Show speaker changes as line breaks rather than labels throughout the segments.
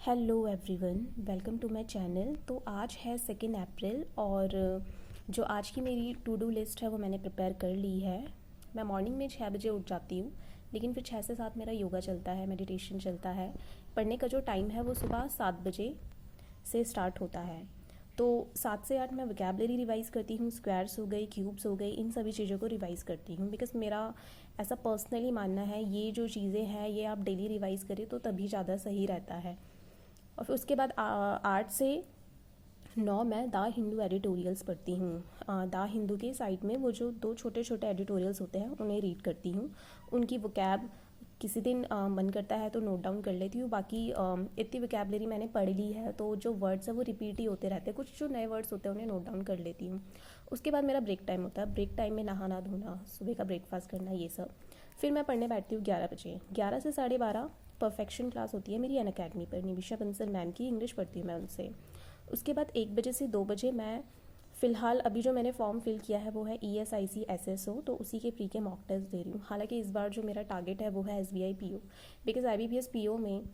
Hello everyone, welcome to my channel. तो आज है 2 अप्रैल और जो आज की मेरी टू डू लिस्ट है वो मैंने प्रिपेयर कर ली है। मैं मॉर्निंग में 6 बजे उठ जाती हूँ, लेकिन फिर 6 से 7 मेरा योगा चलता है, मेडिटेशन चलता है। पढ़ने का जो टाइम है वो सुबह 7 बजे से स्टार्ट होता है। तो 7 से 8 मैं वोकैबलरी रिवाइज़ करती हूँ, स्क्वायर्स हो गई, क्यूब्स हो गई, इन सभी चीज़ों को रिवाइज़ करती हूँ। बिकॉज मेरा ऐसा पर्सनली मानना है ये जो चीज़ें हैं ये आप डेली रिवाइज़ करें तो तभी ज़्यादा सही रहता है। और फिर उसके बाद 8 से 9 मैं द हिंदू एडिटोरियल्स पढ़ती हूँ। द हिंदू के साइट में वो जो 2 छोटे छोटे एडिटोरियल्स होते हैं उन्हें रीड करती हूँ। उनकी वोकैब किसी दिन मन करता है तो नोट डाउन कर लेती हूँ। बाकी इतनी वोकैबलरी मैंने पढ़ ली है तो जो वर्ड्स है वो रिपीट ही होते रहते हैं। कुछ जो नए वर्ड्स होते हैं उन्हें नोट डाउन कर लेती हूँ। उसके बाद मेरा ब्रेक टाइम होता है। ब्रेक टाइम में नहाना धोना, सुबह का ब्रेकफास्ट करना, ये सब। फिर मैं पढ़ने बैठती हूँ 11 बजे। 11 से 12:30 परफेक्शन क्लास होती है मेरी अनअकैडमी पर, निविशा बंसल मैम की। इंग्लिश पढ़ती हूँ मैं उनसे। उसके बाद 1 बजे से 2 बजे मैं फ़िलहाल अभी जो मैंने फॉर्म फिल किया है वो है ESIC SSO, तो उसी के प्री के मॉक टेस्ट दे रही हूँ। हालांकि इस बार जो मेरा टारगेट है वो है SBI PO, because IBPS PO में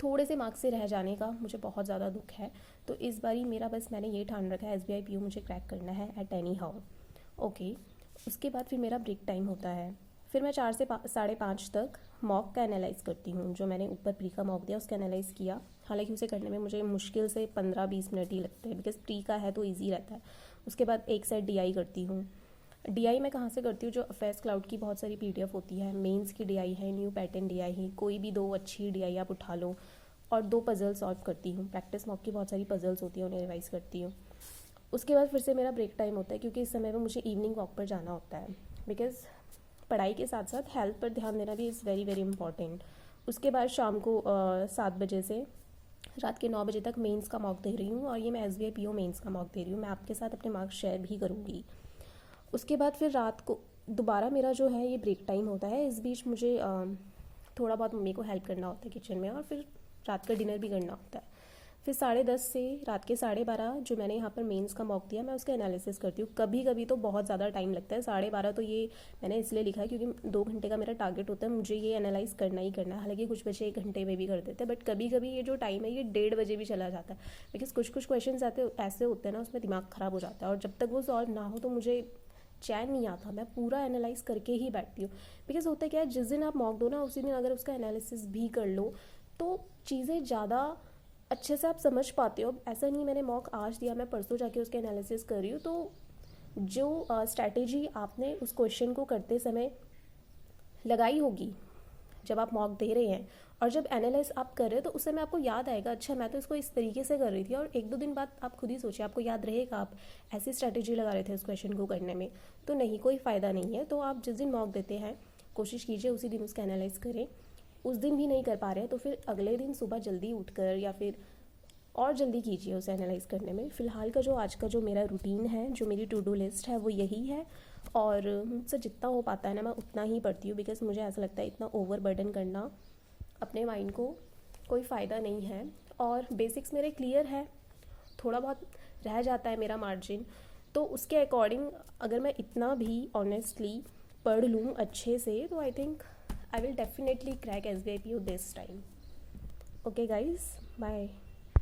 थोड़े से मार्क्स से रह जाने का मुझे बहुत ज़्यादा दुख है। तो इस बार ही मेरा बस मैंने ये ठान रखा है SBI PO मुझे क्रैक करना है एट एनी हाउ। ओके। उसके बाद फिर मेरा ब्रेक टाइम होता है। फिर मैं 4 से 5:30 तक मॉक का एनालाइज़ करती हूँ। जो मैंने ऊपर प्री का मॉक दिया उसका एनालाइज़ किया। हालांकि उसे करने में मुझे मुश्किल से 15-20 मिनट ही लगते हैं, बिकॉज प्री का है तो ईजी रहता है। उसके बाद एक सेट DI करती हूँ। DI मैं कहाँ से करती हूँ? जो अफेयर्स क्लाउड की बहुत सारी PDF होती है। मेंस की DI है, न्यू पैटर्न DI है, कोई भी 2 अच्छी DI आप उठा लो। और 2 पजल सॉल्व करती हूँ। प्रैक्टिस मॉक की बहुत सारी पजल्स होती हैं, उन्हें रिवाइज़ करती हूँ। उसके बाद फिर से मेरा ब्रेक टाइम होता है, क्योंकि इस समय में मुझे इवनिंग वॉक पर जाना होता है। बिकॉज पढ़ाई के साथ साथ हेल्थ पर ध्यान देना भी इज़ वेरी वेरी इंपॉर्टेंट। उसके बाद शाम को 7 बजे से रात के 9 बजे तक मेंस का मॉक दे रही हूँ, और ये मैं SBI PO मेंस का मॉक दे रही हूँ। मैं आपके साथ अपने मार्क्स शेयर भी करूँगी। उसके बाद फिर रात को दोबारा मेरा जो है ये ब्रेक टाइम होता है। इस बीच मुझे थोड़ा बहुत मम्मी को हेल्प करना होता है किचन में, और फिर रात का डिनर भी करना होता है। फिर 10:30 से रात के 12:30 जो मैंने यहाँ पर मेंस का मॉक दिया मैं उसका एनालिसिस करती हूँ। कभी कभी तो बहुत ज़्यादा टाइम लगता है। 12:30 तो ये मैंने इसलिए लिखा है क्योंकि 2 घंटे का मेरा टारगेट होता है, मुझे ये एनालाइज करना ही करना है। हालांकि कुछ बच्चे 1 घंटे में भी कर देते हैं, बट कभी कभी ये जो टाइम है ये 1:30 बजे भी चला जाता है। बिकॉज कुछ कुछ क्वेश्चन ऐसे होते हैं ना, उसमें दिमाग ख़राब हो जाता है, और जब तक वो सॉल्व ना हो तो मुझे चैन नहीं आता। मैं पूरा एनालाइज करके ही बैठती हूँ। बिकॉज होता क्या है, जिस दिन आप मॉक दो ना उसी दिन अगर उसका एनालिसिस भी कर लो तो चीज़ें ज़्यादा अच्छे से आप समझ पाते हो। ऐसा नहीं मैंने मॉक आज दिया मैं परसों जाके उसके एनालिसिस कर रही हूँ। तो जो स्ट्रैटेजी आपने उस क्वेश्चन को करते समय लगाई होगी जब आप मॉक दे रहे हैं, और जब एनालाइज आप कर रहे हो तो उस समय आपको याद आएगा, अच्छा मैं तो इसको इस तरीके से कर रही थी। और 1-2 दिन बाद आप खुद ही सोचिए, आपको याद रहेगा आप ऐसी स्ट्रैटेजी लगा रहे थे उस क्वेश्चन को करने में। तो नहीं, कोई फ़ायदा नहीं है। तो आप जिस दिन मॉक देते हैं कोशिश कीजिए उसी दिन उसका एनालाइज करें। उस दिन भी नहीं कर पा रहे हैं तो फिर अगले दिन सुबह जल्दी उठकर या फिर और जल्दी कीजिए उसे एनालाइज करने में। फ़िलहाल का जो आज का जो मेरा रूटीन है, जो मेरी टू डू लिस्ट है वो यही है। और मुझसे जितना हो पाता है ना मैं उतना ही पढ़ती हूँ, बिकॉज मुझे ऐसा लगता है इतना ओवर बर्डन करना अपने माइंड को कोई फ़ायदा नहीं है। और बेसिक्स मेरे क्लियर है, थोड़ा बहुत रह जाता है मेरा मार्जिन, तो उसके अकॉर्डिंग अगर मैं इतना भी ऑनेस्टली पढ़ लूँ अच्छे से तो I think I will definitely crack SBI PO this time. Okay guys, bye.